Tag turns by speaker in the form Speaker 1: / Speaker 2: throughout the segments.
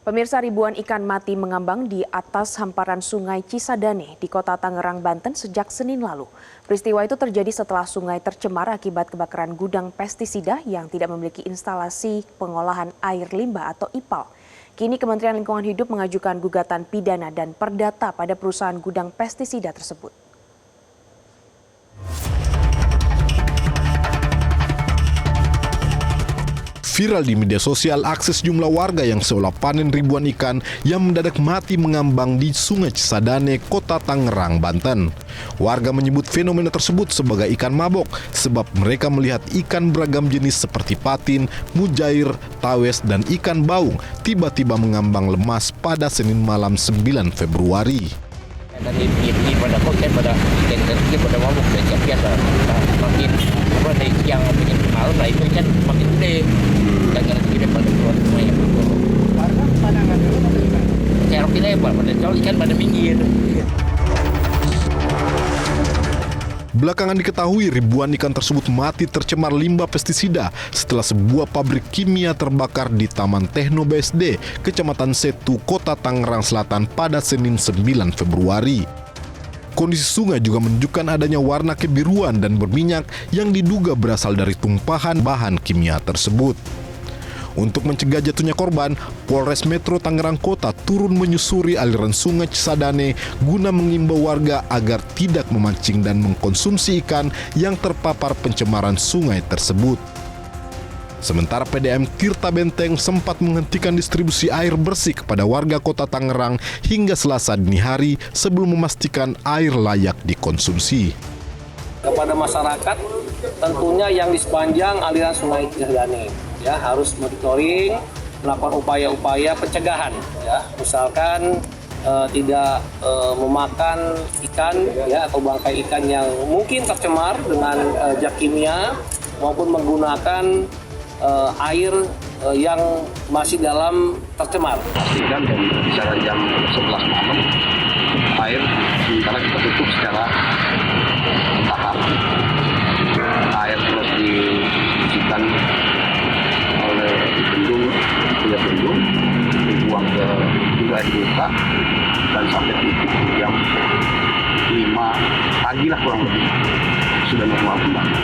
Speaker 1: Pemirsa, ribuan ikan mati mengambang di atas hamparan Sungai Cisadane di Kota Tangerang, Banten sejak Senin lalu. Peristiwa itu terjadi setelah sungai tercemar akibat kebakaran gudang pestisida yang tidak memiliki instalasi pengolahan air limbah atau IPAL. Kini Kementerian Lingkungan Hidup mengajukan gugatan pidana dan perdata pada perusahaan gudang pestisida tersebut.
Speaker 2: Viral di media sosial akses jumlah warga yang seolah panen ribuan ikan yang mendadak mati mengambang di Sungai Cisadane, Kota Tangerang, Banten. Warga menyebut fenomena tersebut sebagai ikan mabok sebab mereka melihat ikan beragam jenis seperti patin, mujair, tawes, dan ikan baung tiba-tiba mengambang lemas pada Senin malam 9 Februari.
Speaker 3: Dan ini pada konten pada mabuk dan biasa makin yang bikin kenal, nah itu kan makin gede. Dan gede pada keluar semuanya. Warga pandangan dulu cerok lebar pada cowok ikan pada minggir.
Speaker 2: Belakangan diketahui ribuan ikan tersebut mati tercemar limbah pestisida setelah sebuah pabrik kimia terbakar di Taman Tekno BSD, Kecamatan Setu, Kota Tangerang Selatan pada Senin 9 Februari. Kondisi sungai juga menunjukkan adanya warna kebiruan dan berminyak yang diduga berasal dari tumpahan bahan kimia tersebut. Untuk mencegah jatuhnya korban, Polres Metro Tangerang Kota turun menyusuri aliran Sungai Cisadane guna mengimbau warga agar tidak memancing dan mengkonsumsi ikan yang terpapar pencemaran sungai tersebut. Sementara PDAM Tirta Benteng sempat menghentikan distribusi air bersih kepada warga Kota Tangerang hingga Selasa dini hari sebelum memastikan air layak dikonsumsi.
Speaker 4: Kepada masyarakat tentunya yang di sepanjang aliran Sungai Cisadane ya harus monitoring, melakukan upaya-upaya pencegahan ya, misalkan tidak memakan ikan ya atau bangkai ikan yang mungkin tercemar dengan zat kimia maupun menggunakan air yang masih dalam tercemar.
Speaker 5: Pastikan dari kisaran jam 11 malam air sementara kita tutup secara bertahap. Air terus dicucikan oleh bendung, dibuang ke air desa dan sampai titik jam 5 pagi lah kurang lebih sudah normal kembali.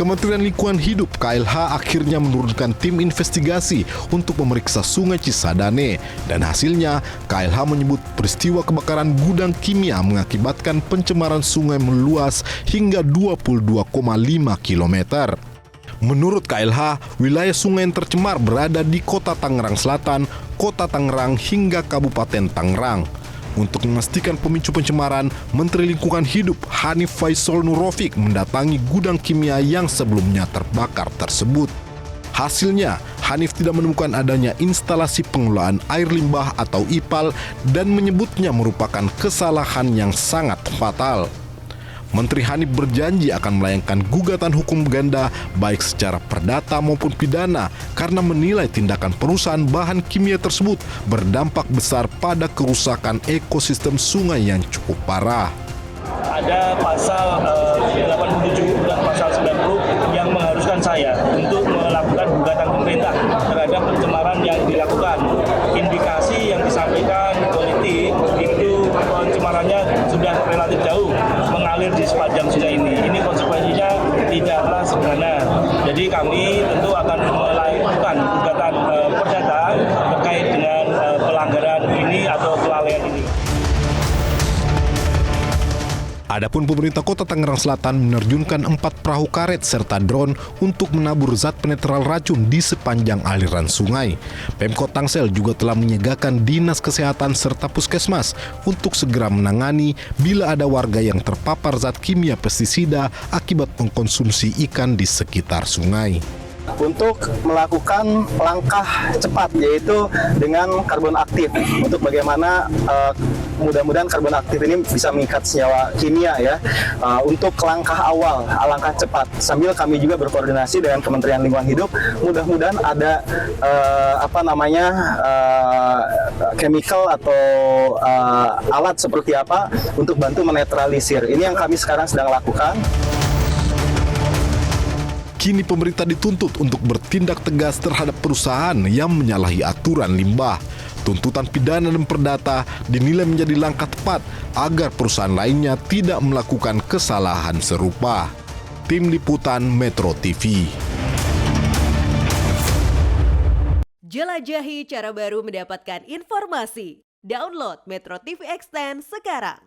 Speaker 2: Kementerian Lingkungan Hidup KLH akhirnya menurunkan tim investigasi untuk memeriksa Sungai Cisadane dan hasilnya KLH menyebut peristiwa kebakaran gudang kimia mengakibatkan pencemaran sungai meluas hingga 22,5 km. Menurut KLH, wilayah sungai yang tercemar berada di Kota Tangerang Selatan, Kota Tangerang hingga Kabupaten Tangerang. Untuk memastikan pemicu pencemaran, Menteri Lingkungan Hidup Hanif Faisal Nurrofik mendatangi gudang kimia yang sebelumnya terbakar tersebut. Hasilnya, Hanif tidak menemukan adanya instalasi pengelolaan air limbah atau IPAL dan menyebutnya merupakan kesalahan yang sangat fatal. Menteri Hanif berjanji akan melayangkan gugatan hukum ganda baik secara perdata maupun pidana karena menilai tindakan perusahaan bahan kimia tersebut berdampak besar pada kerusakan ekosistem sungai yang cukup parah.
Speaker 6: Ada pasal 87 dan pasal 90 yang mengharuskan saya untuk melakukan gugatan pemerintah terhadap pencemaran yang dilakukan. Indikasi yang disampaikan politik itu pencemarannya sudah relatif jauh mengalir di sepanjang sungai ini. Ini konsekuensinya tidaklah sederhana. Jadi kami tentu akan melakukan gugatan perdata terkait dengan pelanggaran ini atau kelalaian ini.
Speaker 2: Adapun pemerintah Kota Tangerang Selatan menerjunkan 4 perahu karet serta drone untuk menabur zat penetral racun di sepanjang aliran sungai. Pemkot Tangsel juga telah menyiagakan Dinas Kesehatan serta Puskesmas untuk segera menangani bila ada warga yang terpapar zat kimia pestisida akibat mengkonsumsi ikan di sekitar sungai.
Speaker 7: Untuk melakukan langkah cepat yaitu dengan karbon aktif untuk bagaimana mudah-mudahan karbon aktif ini bisa mengikat senyawa kimia ya untuk langkah awal, langkah cepat sambil kami juga berkoordinasi dengan Kementerian Lingkungan Hidup mudah-mudahan ada chemical atau alat seperti apa untuk bantu menetralisir. Ini yang kami sekarang sedang lakukan.
Speaker 2: Kini pemerintah dituntut untuk bertindak tegas terhadap perusahaan yang menyalahi aturan limbah. Tuntutan pidana dan perdata dinilai menjadi langkah tepat agar perusahaan lainnya tidak melakukan kesalahan serupa. Tim Liputan Metro TV.
Speaker 8: Jelajahi cara baru mendapatkan informasi. Download Metro TV Extend sekarang.